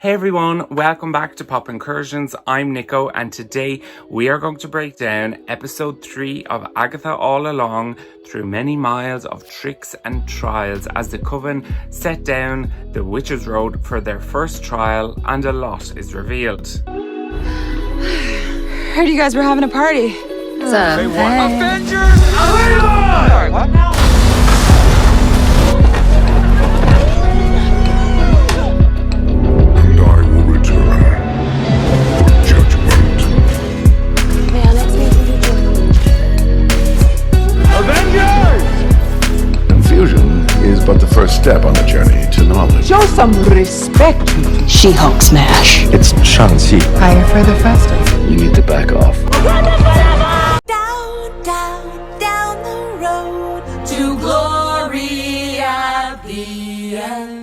Hey everyone, welcome back to Pop Incursions. I'm Nico and today we are going to break down episode 3 of Agatha All Along through many miles of tricks and trials as the coven set down the Witch's Road for their first trial and a lot is revealed. Heard you guys were having a party. Say what? Avengers! Avengers! What now? But the first step on the journey to knowledge. Show some respect. She-Hulk smash. It's Shang-Chi. Higher, further, faster. You need to back off. Down, down, down the road to glory at the end.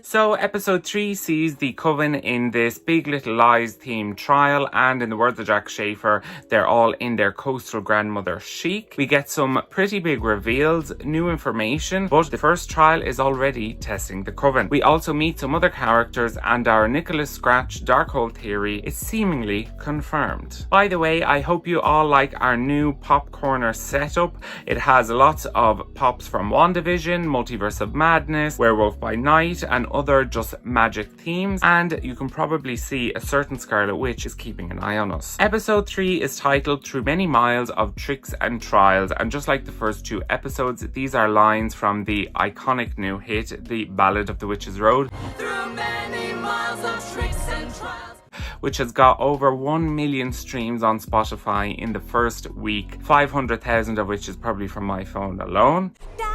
So episode 3 sees the coven in this Big Little Lies themed trial, and in the words of Jack Schaefer, they're all in their coastal grandmother chic. We get some pretty big reveals, new information, but the first trial is already testing the coven. We also meet some other characters and our Nicholas Scratch Darkhold theory is seemingly confirmed. By the way, I hope you all like our new Pop Corner setup. It has lots of pops from WandaVision, Multiverse of Madness, Werewolf by Night, and other just magic themes, and you can probably see a certain Scarlet Witch is keeping an eye on us. Episode 3 is titled Through Many Miles of Tricks and Trials, and just like the first 2 episodes, these are lines from the iconic new hit, The Ballad of the Witch's Road. Through many miles of tricks and trials, which has got over 1 million streams on Spotify in the first week, 500,000 of which is probably from my phone alone. down,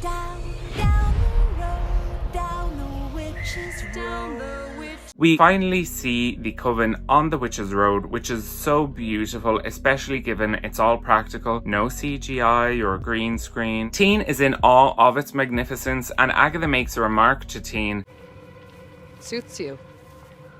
down, down the road, down the witch's road. We finally see the coven on the Witch's Road, which is so beautiful, especially given it's all practical, no CGI or green screen. Teen is in awe of its magnificence, and Agatha makes a remark to Teen. Suits you.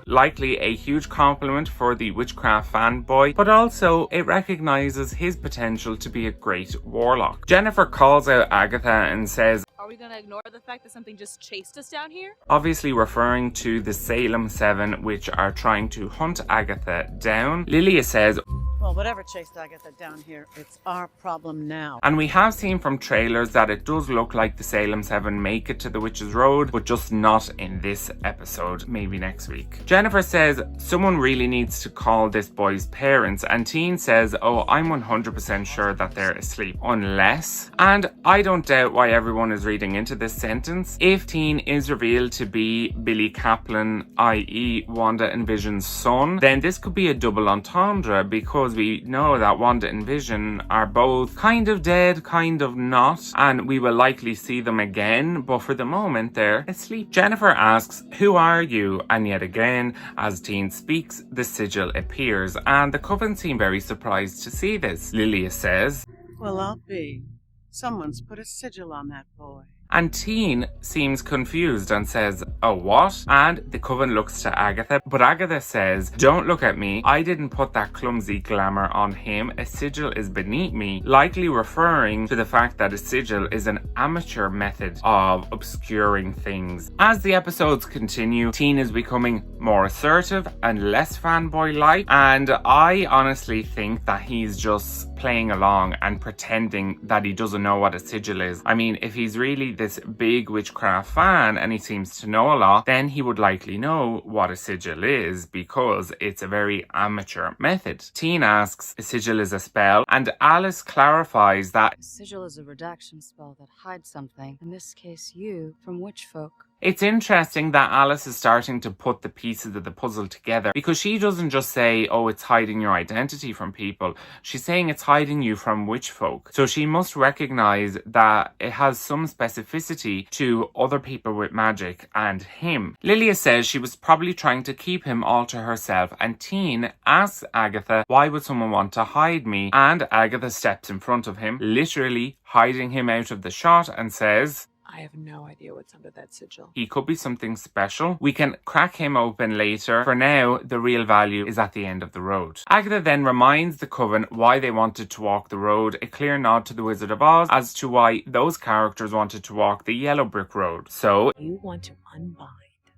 Likely a huge compliment for the witchcraft fanboy, but also it recognizes his potential to be a great warlock. Jennifer calls out Agatha and says, "Are we gonna ignore the fact that something just chased us down here?" obviously referring to the Salem 7, which are trying to hunt Agatha down. Lilia says, well, whatever chased Agatha down here, it's our problem now. and we have seen from trailers that it does look like the Salem 7 make it to the Witch's Road, but just not in this episode, maybe next week. Jennifer says, someone really needs to call this boy's parents, and Teen says, oh, I'm 100% sure that they're asleep, unless, and I don't doubt why everyone is reading into this sentence, if Teen is revealed to be Billy Kaplan, i.e. Wanda and Vision's son, then this could be a double entendre, because we know that Wanda and Vision are both kind of dead, kind of not, and we will likely see them again, but for the moment they're asleep. Jennifer asks, who are you? And yet again, as Teen speaks, the sigil appears, and the coven seem very surprised to see this. Lilia says, Well, I'll be. Someone's put a sigil on that boy. and Teen seems confused and says, oh what? And the coven looks to Agatha, but Agatha says, don't look at me, I didn't put that clumsy glamour on him, a sigil is beneath me, likely referring to the fact that a sigil is an amateur method of obscuring things. As the episodes continue, Teen is becoming more assertive and less fanboy-like, and I honestly think that he's just playing along and pretending that he doesn't know what a sigil is. I mean, if he's really this big witchcraft fan and he seems to know a lot, then he would likely know what a sigil is, because it's a very amateur method. Teen asks, a sigil is a spell, and Alice clarifies that A sigil is a redaction spell that hides something, in this case you, from witch folk. it's interesting that Alice is starting to put the pieces of the puzzle together, because she doesn't just say, oh, it's hiding your identity from people. She's saying it's hiding you from witch folk. So she must recognize that it has some specificity to other people with magic and him. Lilia says she was probably trying to keep him all to herself, and Teen asks Agatha, why would someone want to hide me? And Agatha steps in front of him, literally hiding him out of the shot, and says, I have no idea what's under that sigil. he could be something special. We can crack him open later. For now, the real value is at the end of the road. Agatha then reminds the coven why they wanted to walk the road, a clear nod to the Wizard of Oz as to why those characters wanted to walk the yellow brick road. So, You want to unbind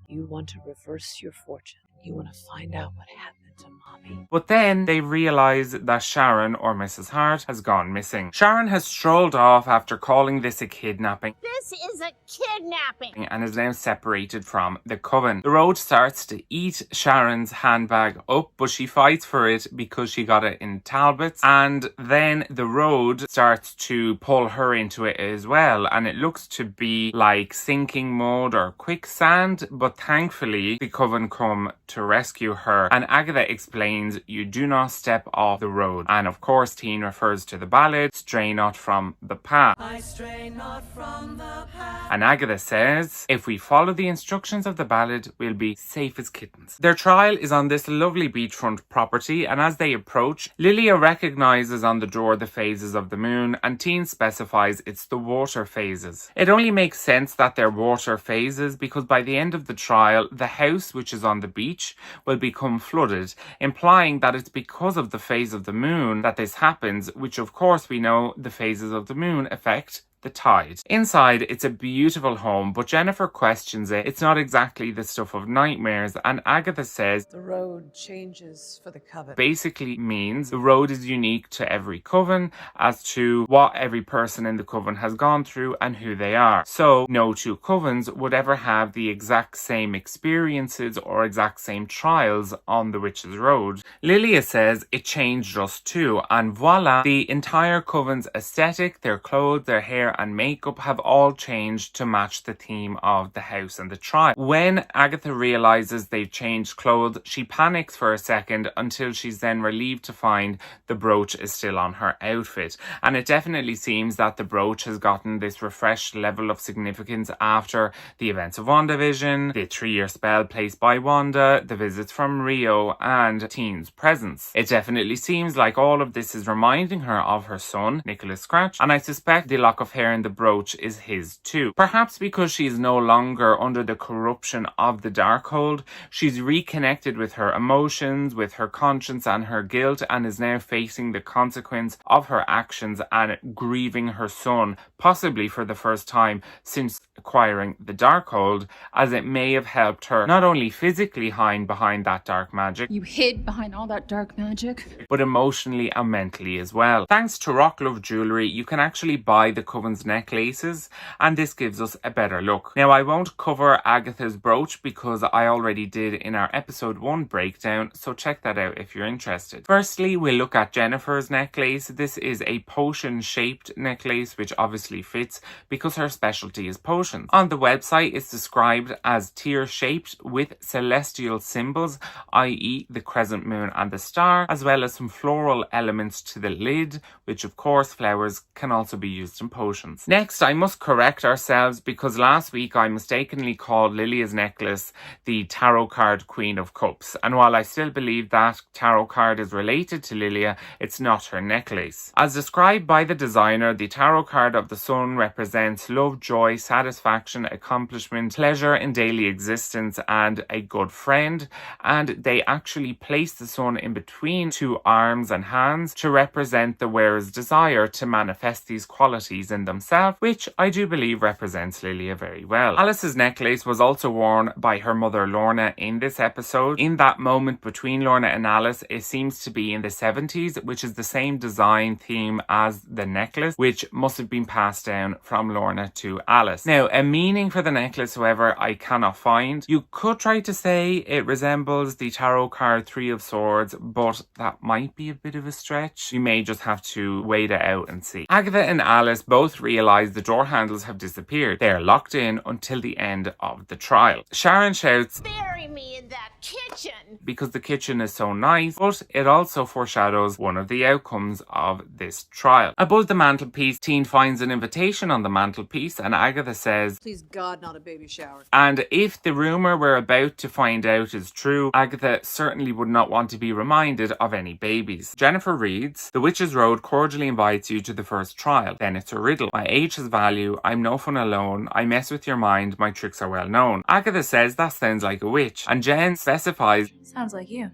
You want to reverse your fortune. You want to find out what happened to Mommy. But then they realise that Sharon, or Mrs. Hart, has gone missing. Sharon has strolled off after calling this a kidnapping. This is a kidnapping! And is now separated from the coven. The road starts to eat Sharon's handbag up, but she fights for it because she got it in Talbot's. And then the road starts to pull her into it as well. And it looks to be like sinking mud or quicksand, but thankfully the coven come to rescue her. And Agatha explains, you do not step off the road. And of course, Teen refers to the ballad, Stray Not From the Path. I stray not from the path. And Agatha says, if we follow the instructions of the ballad, we'll be safe as kittens. Their trial is on this lovely beachfront property, and as they approach, Lilia recognises on the door the phases of the moon, and Teen specifies it's the water phases. It only makes sense that they're water phases because by the end of the trial, the house, which is on the beach, will become flooded, implying that it's because of the phase of the moon that this happens, which of course we know the phases of the moon affect the tide. Inside, it's a beautiful home, but Jennifer questions it. It's not exactly the stuff of nightmares, and Agatha says The road changes for the coven. basically means the road is unique to every coven as to what every person in the coven has gone through and who they are. So no two covens would ever have the exact same experiences or exact same trials on the Witch's Road. Lilia says it changed us too, and voila, the entire coven's aesthetic, their clothes, their hair and makeup have all changed to match the theme of the house and the trial. When Agatha realises they've changed clothes, she panics for a second until she's then relieved to find the brooch is still on her outfit. And it definitely seems that the brooch has gotten this refreshed level of significance after the events of WandaVision, the 3-year spell placed by Wanda, the visits from Rio, and Teen's presence. It definitely seems like all of this is reminding her of her son, Nicholas Scratch, and I suspect the lock of hair in the brooch is his too. Perhaps because she is no longer under the corruption of the Darkhold, she's reconnected with her emotions, with her conscience and her guilt, and is now facing the consequence of her actions and grieving her son, possibly for the first time since acquiring the Darkhold, as it may have helped her not only physically hide behind that dark magic, You hid behind all that dark magic? but emotionally and mentally as well. Thanks to Rock Love Jewellery, you can actually buy the Coven's necklaces, and this gives us a better look. Now, I won't cover Agatha's brooch because I already did in our episode 1 breakdown, so check that out if you're interested. Firstly, we'll look at Jennifer's necklace. This is a potion-shaped necklace, which obviously fits because her specialty is potions. On the website, it's described as tear-shaped with celestial symbols, i.e. the crescent moon and the star, as well as some floral elements to the lid, which of course flowers can also be used in potions. Next, I must correct ourselves because last week I mistakenly called Lilia's necklace the Tarot card Queen of Cups, and while I still believe that tarot card is related to Lilia, it's not her necklace. As described by the designer, the tarot card of the sun represents love, joy, satisfaction, accomplishment, pleasure in daily existence, and a good friend, and they actually place the sun in between two arms and hands to represent the wearer's desire to manifest these qualities in themselves, which I do believe represents Lilia very well. Alice's necklace was also worn by her mother Lorna in this episode. In that moment between Lorna and Alice, it seems to be in the 70s, which is the same design theme as the necklace, which must have been passed down from Lorna to Alice. Now, a meaning for the necklace, however, I cannot find. You could try to say it resembles the tarot card 3 of Swords, but that might be a bit of a stretch. You may just have to wait it out and see. Agatha and Alice both realise the door handles have disappeared. They are locked in until the end of the trial. Sharon shouts, Bury me in that kitchen! because the kitchen is so nice, but it also foreshadows one of the outcomes of this trial. Above the mantelpiece, Teen finds an invitation on the mantelpiece, and Agatha says, Please God, not a baby shower. and if the rumour we're about to find out is true, Agatha certainly would not want to be reminded of any babies. Jennifer reads, The Witch's Road cordially invites you to the first trial. Then it's a riddle. My age has value. I'm no fun alone. I mess with your mind. My tricks are well known. Agatha says that sounds like a witch, and Jen specifies Sounds like you.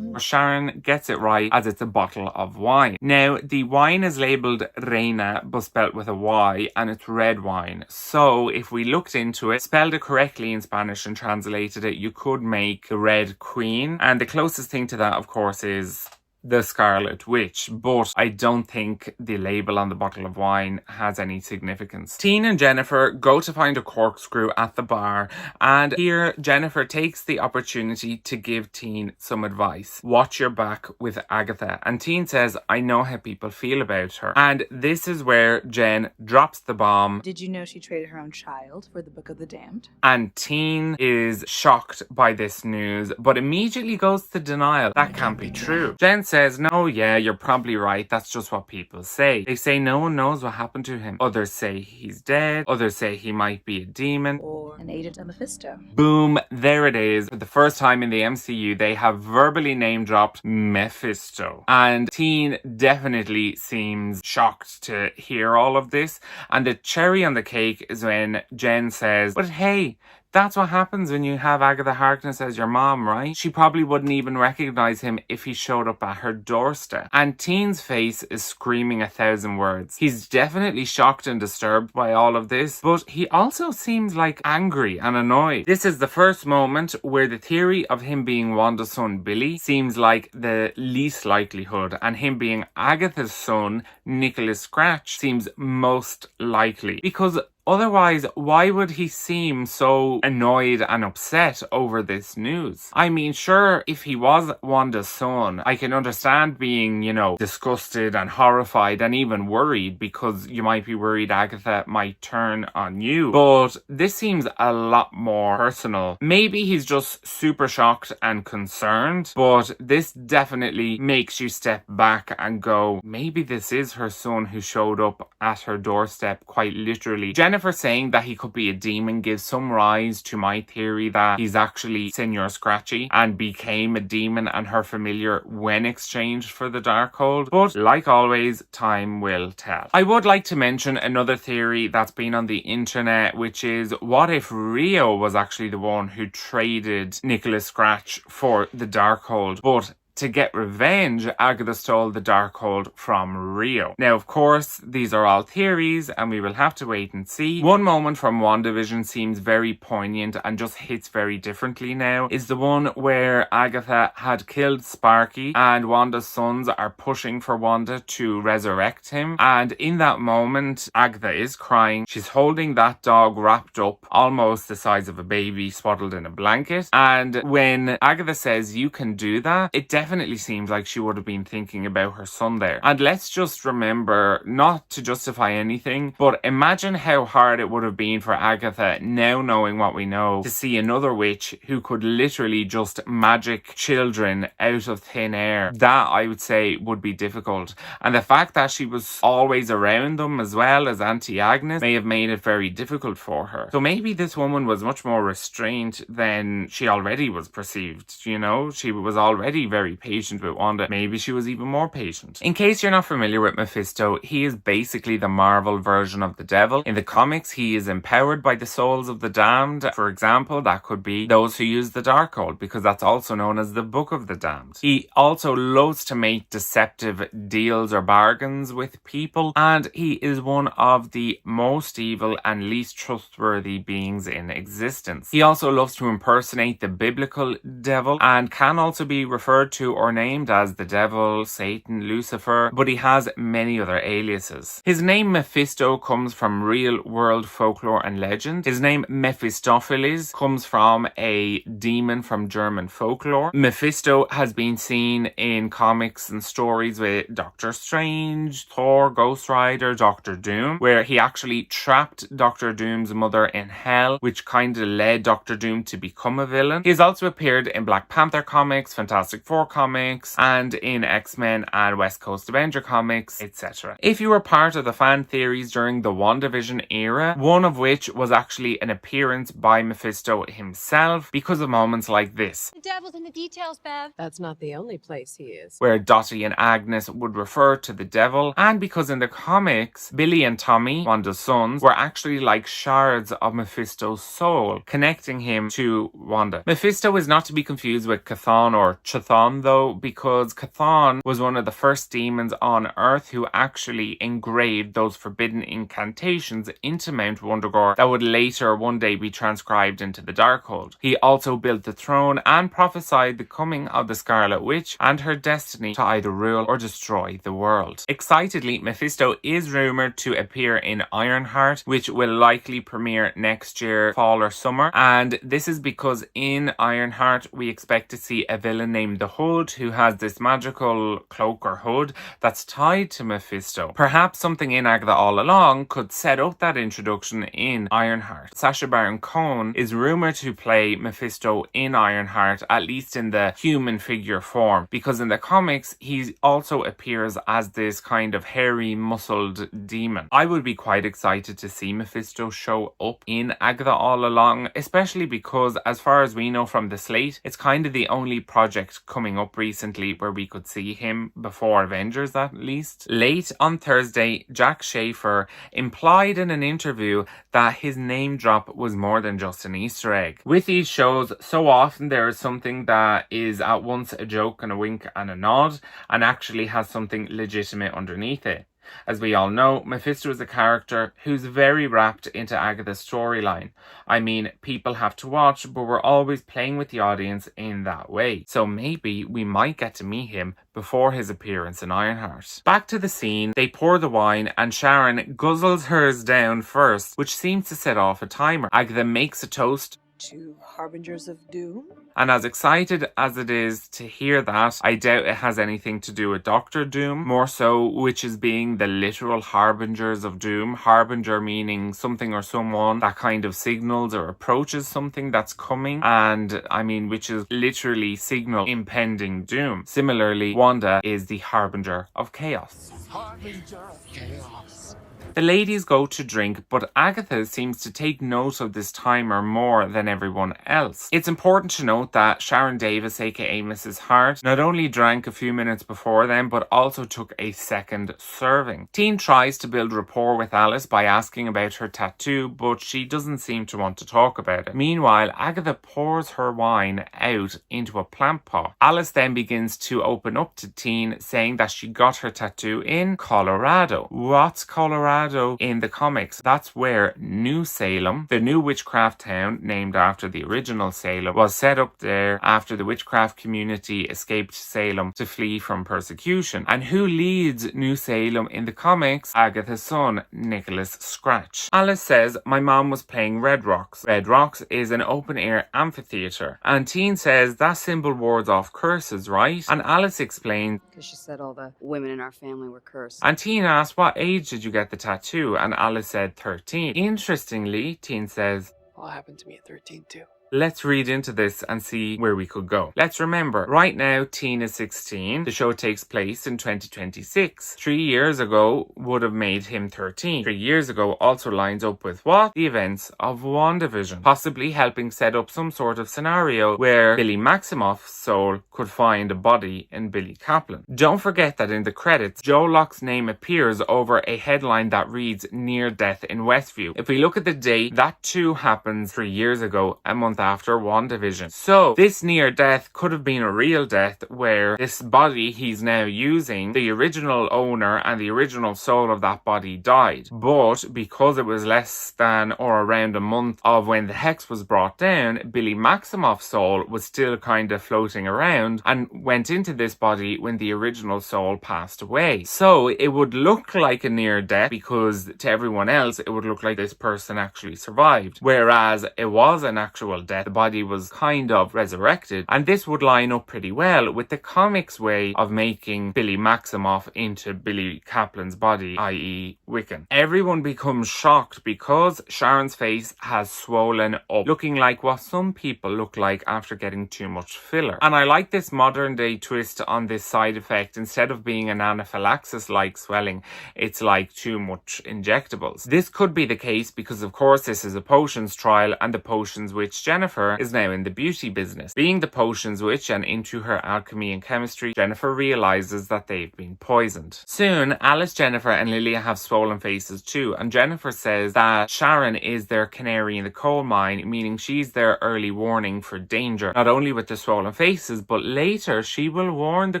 Sharon gets it right, as it's a bottle of wine. Now, the wine is labelled Reina, but spelled with a Y, and it's red wine. So, if we looked into it, spelled it correctly in Spanish and translated it, you could make the Red Queen. And the closest thing to that, of course, is the Scarlet Witch, but I don't think the label on the bottle of wine has any significance. Teen and Jennifer go to find a corkscrew at the bar, and here Jennifer takes the opportunity to give Teen some advice. Watch your back with Agatha. And Teen says, I know how people feel about her. And this is where Jen drops the bomb. Did you know she traded her own child for the Book of the Damned? And Teen is shocked by this news, but immediately goes to denial. That can't be true. Jen says, no, yeah, you're probably right. That's just what people say. They say no one knows what happened to him. Others say he's dead. Others say he might be a demon. Or an agent of Mephisto. Boom, there it is. For the first time in the MCU, they have verbally name-dropped Mephisto. And Teen definitely seems shocked to hear all of this. And the cherry on the cake is when Jen says, but hey, that's what happens when you have Agatha Harkness as your mom, right? She probably wouldn't even recognize him if he showed up at her doorstep. And Teen's face is screaming 1,000 words. He's definitely shocked and disturbed by all of this, but he also seems like angry and annoyed. This is the first moment where the theory of him being Wanda's son Billy seems like the least likelihood, and him being Agatha's son, Nicholas Scratch, seems most likely. Because otherwise, why would he seem so annoyed and upset over this news? I mean, sure, if he was Wanda's son, I can understand being, disgusted and horrified and even worried, because you might be worried Agatha might turn on you. But this seems a lot more personal. Maybe he's just super shocked and concerned, but this definitely makes you step back and go, maybe this is her son who showed up at her doorstep, quite literally. Jennifer saying that he could be a demon gives some rise to my theory that he's actually Senor Scratchy and became a demon and her familiar when exchanged for the Darkhold. But like always, time will tell. I would like to mention another theory that's been on the internet, which is, what if Rio was actually the one who traded Nicholas Scratch for the Darkhold? But to get revenge, Agatha stole the Darkhold from Rio. Now, of course, these are all theories, and we will have to wait and see. One moment from WandaVision seems very poignant and just hits very differently now, is the one where Agatha had killed Sparky, and Wanda's sons are pushing for Wanda to resurrect him. And in that moment, Agatha is crying. She's holding that dog wrapped up, almost the size of a baby, swaddled in a blanket. And when Agatha says, you can do that, it definitely seems like she would have been thinking about her son there. And let's just remember, not to justify anything, but imagine how hard it would have been for Agatha, now knowing what we know, to see another witch who could literally just magic children out of thin air. That, I would say, would be difficult. And the fact that she was always around them, as well as Auntie Agnes, may have made it very difficult for her. So maybe this woman was much more restrained than she already was perceived. She was already very patient with Wanda. Maybe she was even more patient. In case you're not familiar with Mephisto, he is basically the Marvel version of the devil. In the comics, he is empowered by the souls of the damned. For example, that could be those who use the Darkhold, because that's also known as the Book of the Damned. He also loves to make deceptive deals or bargains with people, and he is one of the most evil and least trustworthy beings in existence. He also loves to impersonate the biblical devil, and can also be referred to or named as the devil, Satan, Lucifer, but he has many other aliases. His name Mephisto comes from real world folklore and legend. His name Mephistopheles comes from a demon from German folklore. Mephisto has been seen in comics and stories with Doctor Strange, Thor, Ghost Rider, Doctor Doom, where he actually trapped Doctor Doom's mother in hell, which kind of led Doctor Doom to become a villain. He has also appeared in Black Panther comics, Fantastic Four comics, and in X-Men and West Coast Avenger comics, etc. If you were part of the fan theories during the WandaVision era, one of which was actually an appearance by Mephisto himself because of moments like this, The devil's in the details, Bev. That's not the only place he is. where Dottie and Agnes would refer to the devil, and because in the comics, Billy and Tommy, Wanda's sons, were actually like shards of Mephisto's soul, connecting him to Wanda. Mephisto is not to be confused with Chthon or Chthon though, because Chthon was one of the first demons on Earth who actually engraved those forbidden incantations into Mount Wundagore that would later one day be transcribed into the Darkhold. He also built the throne and prophesied the coming of the Scarlet Witch and her destiny to either rule or destroy the world. Excitedly, Mephisto is rumoured to appear in Ironheart, which will likely premiere next year, fall or summer, and this is because in Ironheart we expect to see a villain named the Hood who has this magical cloak or hood that's tied to Mephisto. Perhaps something in Agatha All Along could set up that introduction in Ironheart. Sacha Baron Cohen is rumoured to play Mephisto in Ironheart, at least in the human figure form, because in the comics he also appears as this kind of hairy, muscled demon. I would be quite excited to see Mephisto show up in Agatha All Along, especially because, as far as we know from the slate, it's kind of the only project coming up recently where we could see him before Avengers at least. Late on Thursday, Jack Schaefer implied in an interview that his name drop was more than just an Easter egg. With these shows, so often there is something that is at once a joke and a wink and a nod, and actually has something legitimate underneath it. As we all know, Mephisto is a character who's very wrapped into Agatha's storyline. I mean, people have to watch, but we're always playing with the audience in that way. So maybe we might get to meet him before his appearance in Ironheart. Back to the scene, they pour the wine and Sharon guzzles hers down first, which seems to set off a timer. Agatha makes a toast Two harbingers of doom? And as excited as it is to hear that, I doubt it has anything to do with Doctor Doom, more so witches being the literal harbingers of doom. Harbinger meaning something or someone that kind of signals or approaches something that's coming, and I mean witches literally signal impending doom. Similarly, Wanda is the harbinger of chaos. Harbinger of chaos. The ladies go to drink, but Agatha seems to take note of this timer more than everyone else. It's important to note that Sharon Davis, aka Mrs. Hart, not only drank a few minutes before them, but also took a second serving. Teen tries to build rapport with Alice by asking about her tattoo, but she doesn't seem to want to talk about it. Meanwhile, Agatha pours her wine out into a plant pot. Alice then begins to open up to Teen, saying that she got her tattoo in Colorado. What's Colorado in the comics? That's where New Salem, the new witchcraft town named after the original Salem, was set up there after the witchcraft community escaped Salem to flee from persecution. And who leads New Salem in the comics? Agatha's son, Nicholas Scratch. Alice says, my mom was playing Red Rocks. Red Rocks is an open-air amphitheatre. And Teen says that symbol wards off curses, right? And Alice explained, Because she said all the women in our family were cursed. and Teen asked, what age did you get the tattoo? And Alice said 13. Interestingly, Teen says, All happened to me at 13 too. let's read into this and see where we could go. Let's remember, right now Teen is 16. The show takes place in 2026. 3 years ago would have made him 13. 3 years ago also lines up with what? The events of WandaVision, possibly helping set up some sort of scenario where Billy Maximoff's soul could find a body in Billy Kaplan. Don't forget that in the credits, Joe Locke's name appears over a headline that reads Near Death in Westview. If we look at the date, that too happens 3 years ago, a month after WandaVision. So this near death could have been a real death where this body he's now using, the original owner and the original soul of that body died. But because it was less than or around a month of when the hex was brought down, Billy Maximoff's soul was still kind of floating around and went into this body when the original soul passed away. So it would look like a near death because to everyone else it would look like this person actually survived. Whereas it was an actual death death, the body was kind of resurrected, and this would line up pretty well with the comics way of making Billy Maximoff into Billy Kaplan's body, i.e. Wiccan. Everyone becomes shocked because Sharon's face has swollen up, looking like what some people look like after getting too much filler. And I like this modern day twist on this side effect. Instead of being an anaphylaxis like swelling, it's like too much injectables. This could be the case because of course this is a potions trial, and the potions witch Jennifer is now in the beauty business. Being the potions witch and into her alchemy and chemistry, Jennifer realizes that they've been poisoned. Soon Alice, Jennifer and Lilia have swollen faces too, and Jennifer says that Sharon is their canary in the coal mine, meaning she's their early warning for danger, not only with their swollen faces, but later she will warn the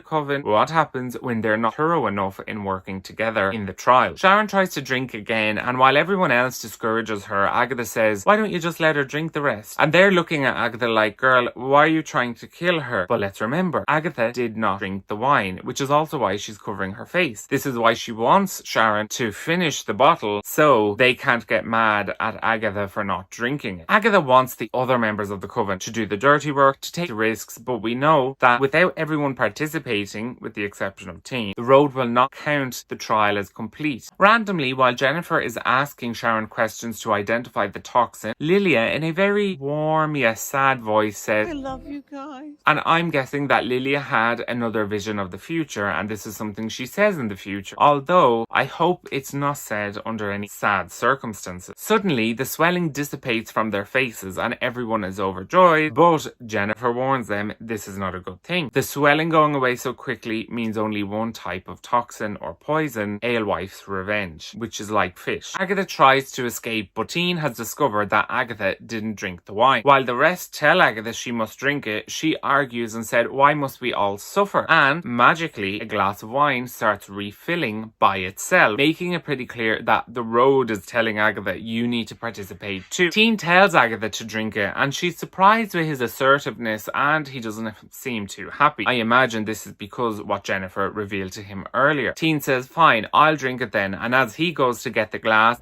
coven what happens when they're not thorough enough in working together in the trial. Sharon tries to drink again, and while everyone else discourages her, Agatha says, why don't you just let her drink the rest? And they're looking at Agatha like, girl, why are you trying to kill her? But let's remember, Agatha did not drink the wine, which is also why she's covering her face. This is why she wants Sharon to finish the bottle so they can't get mad at Agatha for not drinking it. Agatha wants the other members of the coven to do the dirty work, to take the risks, but we know that without everyone participating, with the exception of Teen, the road will not count the trial as complete. Randomly, while Jennifer is asking Sharon questions to identify the toxin, Lilia, in a very warm yet sad voice, says, I love you guys. and I'm guessing that Lilia had another vision of the future, and this is something she says in the future, although I hope it's not said under any sad circumstances. Suddenly, the swelling dissipates from their faces and everyone is overjoyed, but Jennifer warns them this is not a good thing. The swelling going away so quickly means only one type of toxin or poison, Alewife's revenge, which is like fish. Agatha tries to escape, but Teen has discovered that Agatha didn't drink the wine. While the rest tell Agatha she must drink it, she argues and said, why must we all suffer? And magically, a glass of wine starts refilling by itself, making it pretty clear that the road is telling Agatha you need to participate too. Teen tells Agatha to drink it, and she's surprised with his assertiveness, and he doesn't seem too happy. I imagine this is because what Jennifer revealed to him earlier. Teen says, fine, I'll drink it then, and as he goes to get the glass,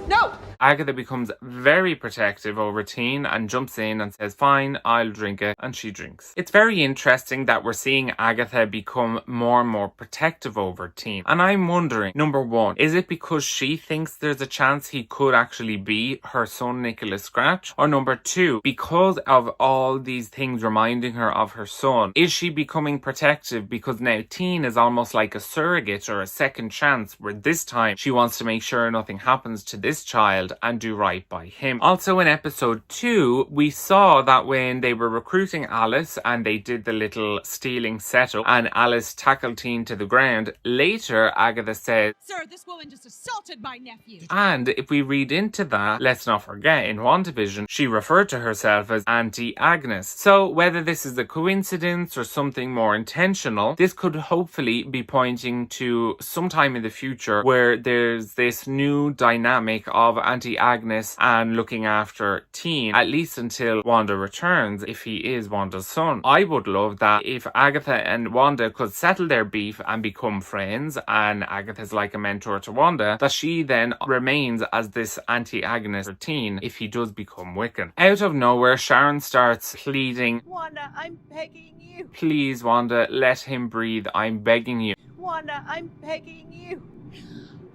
No! Agatha becomes very protective over Teen and jumps in and says, fine, I'll drink it, and she drinks. It's very interesting that we're seeing Agatha become more and more protective over Teen. And I'm wondering, number one, is it because she thinks there's a chance he could actually be her son Nicholas Scratch? Or number two, because of all these things reminding her of her son, is she becoming protective because now Teen is almost like a surrogate or a second chance, where this time she wants to make sure nothing happens to this child and do right by him. Also in episode 2, we saw that when they were recruiting Alice and they did the little stealing setup and Alice tackled Teen to the ground, later Agatha said, Sir, this woman just assaulted my nephew. and if we read into that, let's not forget in WandaVision, she referred to herself as Auntie Agnes. So whether this is a coincidence or something more intentional, this could hopefully be pointing to sometime in the future where there's this new dynamic of Auntie Agnes and looking after Teen, at least until Wanda returns, if he is Wanda's son. I would love that if Agatha and Wanda could settle their beef and become friends, and Agatha's like a mentor to Wanda, that she then remains as this Auntie Agnes for Teen if he does become Wiccan. Out of nowhere, Sharon starts pleading, Wanda, I'm begging you. please Wanda, let him breathe, I'm begging you. Wanda, I'm begging you.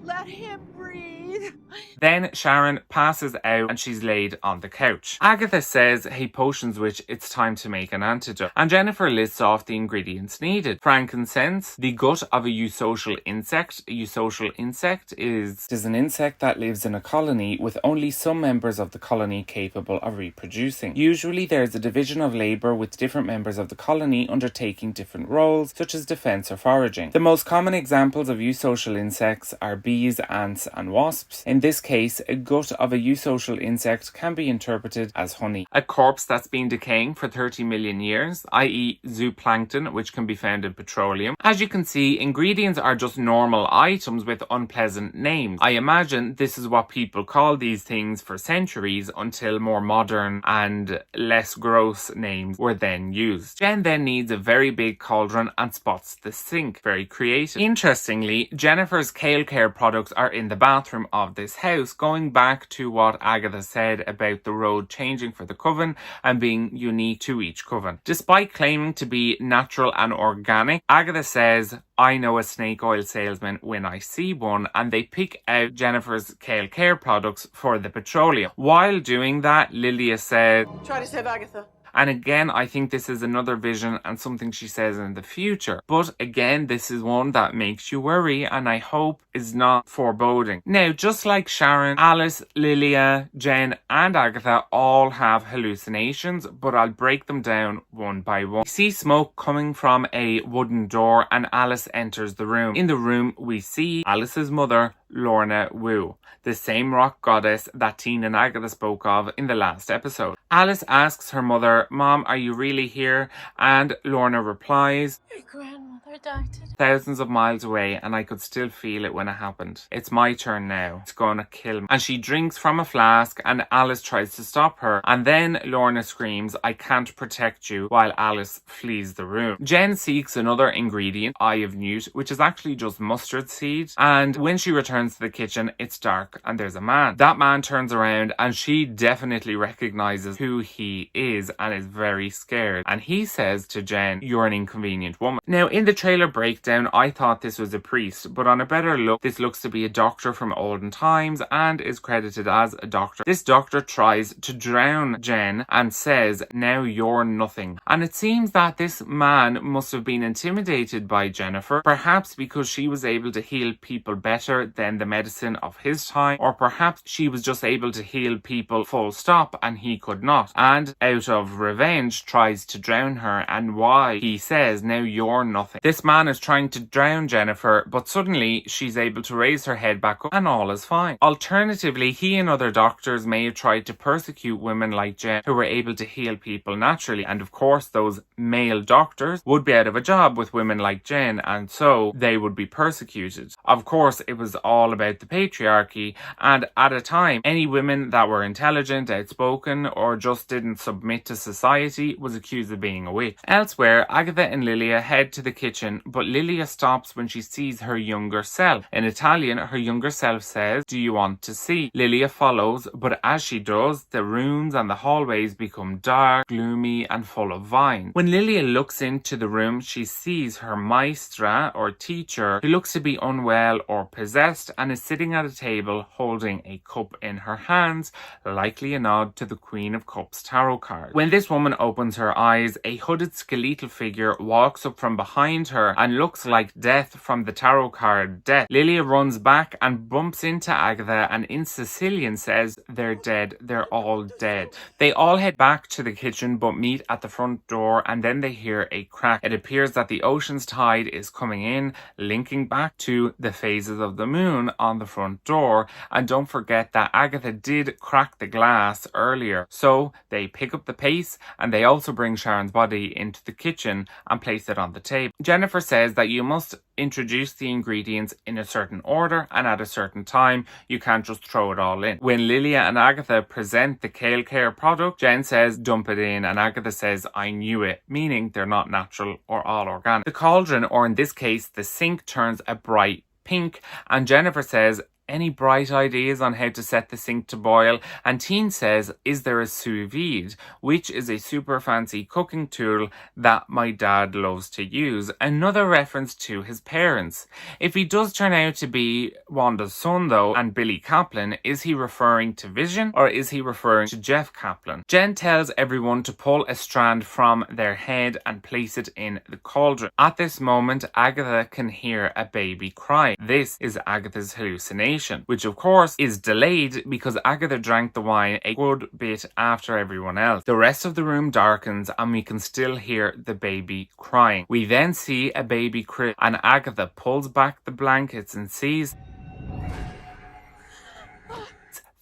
Let him breathe. Then Sharon passes out and she's laid on the couch. Agatha says, hey potions witch, it's time to make an antidote. And Jennifer lists off the ingredients needed. Frankincense, the gut of a eusocial insect. A eusocial insect is an insect that lives in a colony with only some members of the colony capable of reproducing. Usually there's a division of labour with different members of the colony undertaking different roles, such as defence or foraging. The most common examples of eusocial insects are bees, ants and wasps. In this case, a gut of a eusocial insect can be interpreted as honey. A corpse that's been decaying for 30 million years, i.e. zooplankton, which can be found in petroleum. As you can see, ingredients are just normal items with unpleasant names. I imagine this is what people call these things for centuries until more modern and less gross names were then used. Jen then needs a very big cauldron and spots the sink. Very creative. Interestingly, Jennifer's Kale Care products are in the bathroom of this house, going back to what Agatha said about the road changing for the coven and being unique to each coven. Despite claiming to be natural and organic, Agatha says, I know a snake oil salesman when I see one, and they pick out Jennifer's Kale care products for the petroleum. While doing that, Lilia said, Try to save Agatha. and again, I think this is another vision and something she says in the future. But again, this is one that makes you worry and I hope is not foreboding. Now, just like Sharon, Alice, Lilia, Jen and Agatha all have hallucinations, but I'll break them down one by one. We see smoke coming from a wooden door and Alice enters the room. In the room, we see Alice's mother, Lorna Wu, the same rock goddess that Teen and Agatha spoke of in the last episode. Alice asks her mother, Mom, are you really here? And Lorna replies, Your grandmother died today. thousands of miles away and I could still feel it when it happened. It's my turn now. It's gonna kill me. And she drinks from a flask and Alice tries to stop her. And then Lorna screams, I can't protect you, while Alice flees the room. Jen seeks another ingredient, Eye of Newt, which is actually just mustard seed. And when she returns to the kitchen, it's dark and there's a man. That man turns around and she definitely recognizes who he is and is very scared. And he says to Jen, you're an inconvenient woman. Now, in the trailer breakdown, I thought this was a priest, but on a better look, this looks to be a doctor from olden times and is credited as a doctor. This doctor tries to drown Jen and says, now you're nothing. And it seems that this man must have been intimidated by Jennifer, perhaps because she was able to heal people better than the medicine of his time, or perhaps she was just able to heal people full stop and he could not, and out of revenge tries to drown her. And why? He says, now you're nothing. This man is trying to drown Jennifer, but suddenly she's able to raise her head back up and all is fine. Alternatively, he and other doctors may have tried to persecute women like Jen who were able to heal people naturally, and of course those male doctors would be out of a job with women like Jen, and so they would be persecuted. Of course, it was all about the patriarchy, and at a time, any women that were intelligent, outspoken, or just didn't submit to society was accused of being a witch. Elsewhere, Agatha and Lilia head to the kitchen, but Lilia stops when she sees her younger self. In Italian, her younger self says, do you want to see? Lilia follows, but as she does, the rooms and the hallways become dark, gloomy, and full of vines. When Lilia looks into the room, she sees her maestra, or teacher, who looks to be unwell or possessed, and is sitting at a table holding a cup in her hands, likely a nod to the Queen of Cups tarot card. When this woman opens her eyes, a hooded skeletal figure walks up from behind her and looks like Death from the tarot card Death. Lilia runs back and bumps into Agatha and in Sicilian says, they're dead, they're all dead. They all head back to the kitchen but meet at the front door, and then they hear a crack. It appears that the ocean's tide is coming in, linking back to the phases of the moon on the front door. And don't forget that Agatha did crack the glass earlier, so they pick up the pace and they also bring Sharon's body into the kitchen and place it on the table. Jennifer says that you must introduce the ingredients in a certain order and at a certain time. You can't just throw it all in. When Lilia and Agatha present the Kale Care product, Jen says dump it in and Agatha says I knew it, meaning they're not natural or all organic. The cauldron, or in this case the sink, turns a bright pink and Jennifer says, any bright ideas on how to set the sink to boil? And Teen says, is there a sous vide, which is a super fancy cooking tool that my dad loves to use. Another reference to his parents. If he does turn out to be Wanda's son though, and Billy Kaplan, is he referring to Vision or is he referring to Jeff Kaplan? Jen tells everyone to pull a strand from their head and place it in the cauldron. At this moment, Agatha can hear a baby cry. This is Agatha's hallucination, which of course is delayed because Agatha drank the wine a good bit after everyone else. The rest of the room darkens and we can still hear the baby crying. We then see a baby crib and Agatha pulls back the blankets and sees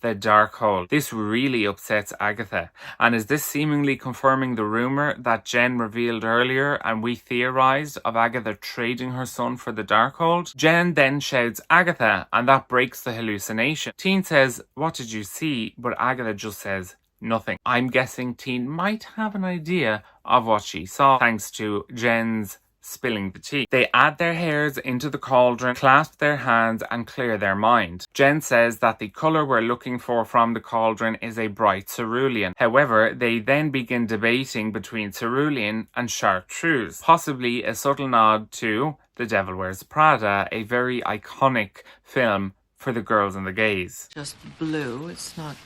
the Darkhold. This really upsets Agatha, and is this seemingly confirming the rumour that Jen revealed earlier and we theorised of Agatha trading her son for the Darkhold? Jen then shouts Agatha and that breaks the hallucination. Teen says, what did you see? But Agatha just says nothing. I'm guessing Teen might have an idea of what she saw thanks to Jen's spilling the tea. They add their hairs into the cauldron, clasp their hands and clear their mind. Jen says that the colour we're looking for from the cauldron is a bright cerulean. However, they then begin debating between cerulean and chartreuse, possibly a subtle nod to The Devil Wears Prada, a very iconic film for the girls and the gays. Just blue, it's not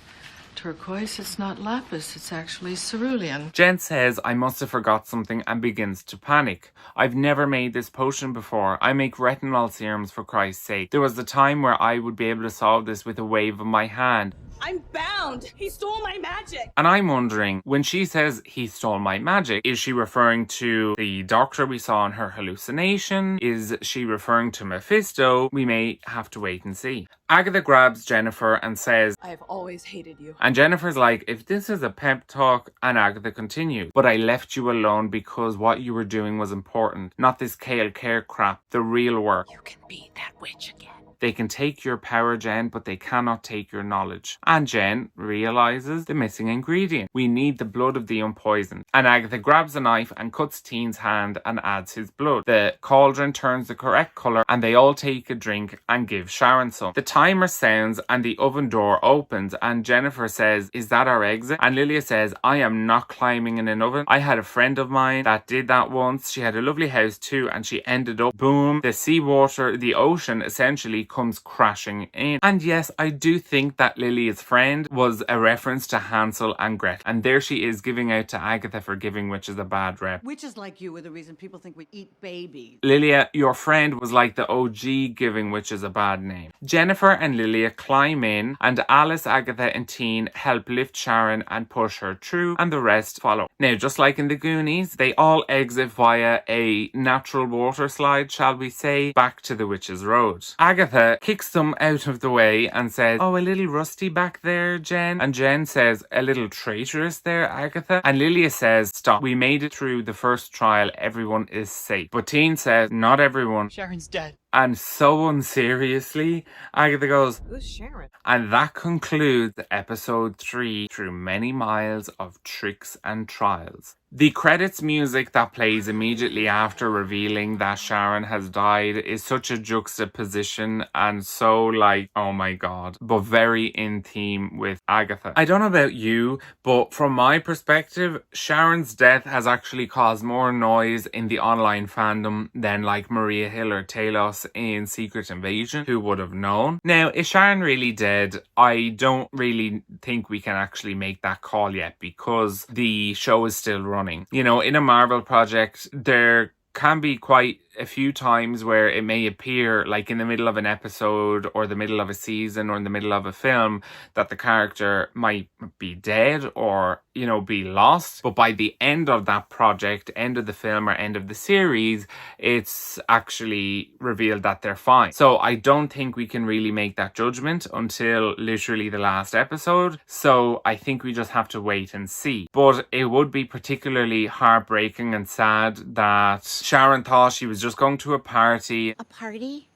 turquoise, it's not lapis, it's actually cerulean. Jen says I must have forgot something and begins to panic. I've never made this potion before. I make retinol serums for Christ's sake. There was the time where I would be able to solve this with a wave of my hand. I'm bound. He stole my magic. And I'm wondering, when she says he stole my magic, is she referring to the doctor we saw in her hallucination? Is she referring to Mephisto? We may have to wait and see. Agatha grabs Jennifer and says, I have always hated you. and Jennifer's like, if this is a pep talk, and Agatha continues, but I left you alone because what you were doing was important, not this Kale care crap, the real work. You can be that witch again. They can take your power, Jen, but they cannot take your knowledge. And Jen realizes the missing ingredient. We need the blood of the unpoisoned. And Agatha grabs a knife and cuts Teen's hand and adds his blood. The cauldron turns the correct colour and they all take a drink and give Sharon some. The timer sounds and the oven door opens and Jennifer says, is that our exit? And Lilia says, I am not climbing in an oven. I had a friend of mine that did that once. She had a lovely house too and she ended up, boom, the seawater, the ocean essentially comes crashing in. And yes, I do think that Lilia's friend was a reference to Hansel and Gretel. And there she is giving out to Agatha for giving witches a bad rep. Witches like you are the reason people think we eat babies. Lilia, your friend was like the OG giving witches a bad name. Jennifer and Lilia climb in and Alice, Agatha and Teen help lift Sharon and push her through and the rest follow. Now, just like in the Goonies, they all exit via a natural water slide, shall we say, back to the Witch's Road. Agatha kicks them out of the way and says, oh, a little rusty back there, Jen. And Jen says, a little traitorous there, Agatha. And Lilia says, stop. We made it through the first trial. Everyone is safe. But Teen says, not everyone. Sharon's dead. And so unseriously, Agatha goes, Who's Sharon? and that concludes episode 3 through many miles of tricks and trials. The credits music that plays immediately after revealing that Sharon has died is such a juxtaposition and so like, oh my god, but very in theme with Agatha. I don't know about you, but from my perspective, Sharon's death has actually caused more noise in the online fandom than like Maria Hill or Talos in Secret Invasion. Who would have known? Now, is Sharon really dead? I don't really think we can actually make that call yet because the show is still running. You know, in a Marvel project, there can be quite a few times where it may appear like in the middle of an episode or the middle of a season or in the middle of a film that the character might be dead or, you know, be lost. But by the end of that project, end of the film or end of the series, it's actually revealed that they're fine. So I don't think we can really make that judgment until literally the last episode. So I think we just have to wait and see. But it would be particularly heartbreaking and sad that Sharon thought she was just going to a party. A party?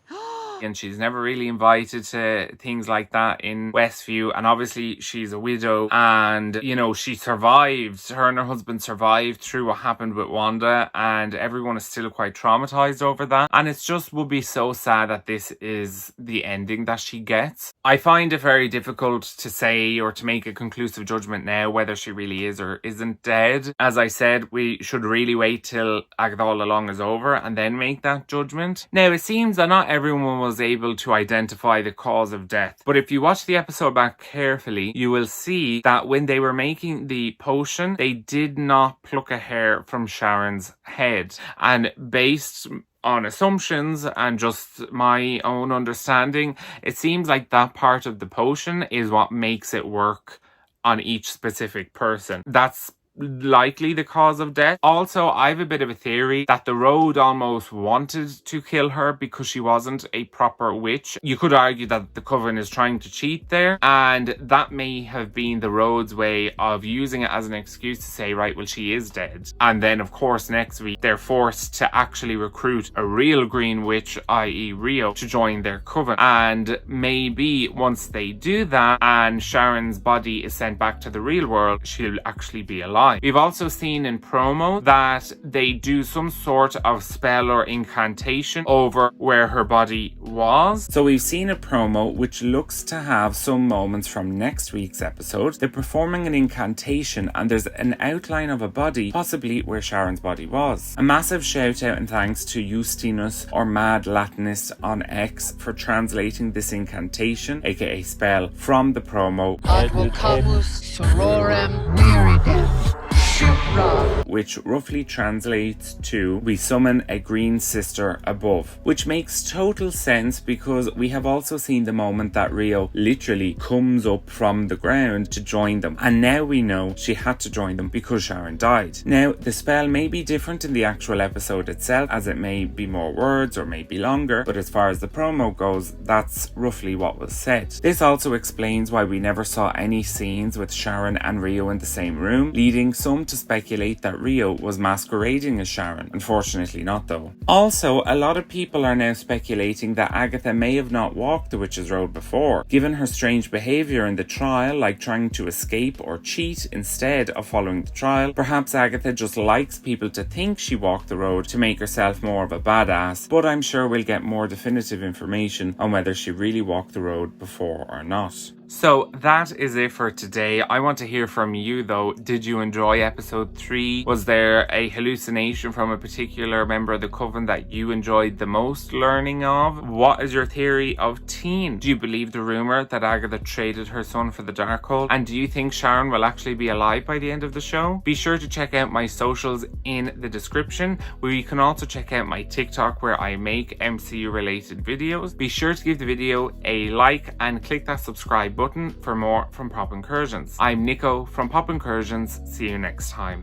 And she's never really invited to things like that in Westview. And obviously she's a widow and, you know, she survived. Her and her husband survived through what happened with Wanda and everyone is still quite traumatized over that. And it's just would be so sad that this is the ending that she gets. I find it very difficult to say or to make a conclusive judgment now whether she really is or isn't dead. As I said, we should really wait till Agatha All Along is over and then make that judgment. Now, it seems that not everyone was able to identify the cause of death. But if you watch the episode back carefully, you will see that when they were making the potion, they did not pluck a hair from Sharon's head. And based on assumptions and just my own understanding, it seems like that part of the potion is what makes it work on each specific person. That's likely the cause of death. Also, I have a bit of a theory that the Road almost wanted to kill her because she wasn't a proper witch. You could argue that the Coven is trying to cheat there, and that may have been the Road's way of using it as an excuse to say, right, well, she is dead. And then, of course, next week, they're forced to actually recruit a real Green Witch, i.e. Rio, to join their Coven. And maybe once they do that and Sharon's body is sent back to the real world, she'll actually be alive. die. We've also seen in promo that they do some sort of spell or incantation over where her body was. So we've seen a promo which looks to have some moments from next week's episode. They're performing an incantation and there's an outline of a body, possibly where Sharon's body was. A massive shout out and thanks to Justinus or Mad Latinist on X for translating this incantation, aka spell, from the promo, which roughly translates to "we summon a green sister above," which makes total sense because we have also seen the moment that Rio literally comes up from the ground to join them, and now we know she had to join them because Sharon died. Now the spell may be different in the actual episode itself, as it may be more words or may be longer, but as far as the promo goes, that's roughly what was said. This also explains why we never saw any scenes with Sharon and Rio in the same room, leading some to speculate that Rio was masquerading as Sharon. Unfortunately not though. Also, a lot of people are now speculating that Agatha may have not walked the Witch's Road before, given her strange behaviour in the trial, like trying to escape or cheat instead of following the trial. Perhaps Agatha just likes people to think she walked the road to make herself more of a badass, but I'm sure we'll get more definitive information on whether she really walked the road before or not. So that is it for today. I want to hear from you though. Did you enjoy episode 3? Was there a hallucination from a particular member of the coven that you enjoyed the most learning of? What is your theory of Teen? Do you believe the rumour that Agatha traded her son for the Darkhold? And do you think Sharon will actually be alive by the end of the show? Be sure to check out my socials in the description, where you can also check out my TikTok where I make MCU related videos. Be sure to give the video a like and click that subscribe button for more from Pop Incursions. I'm Nico from Pop Incursions. See you next time.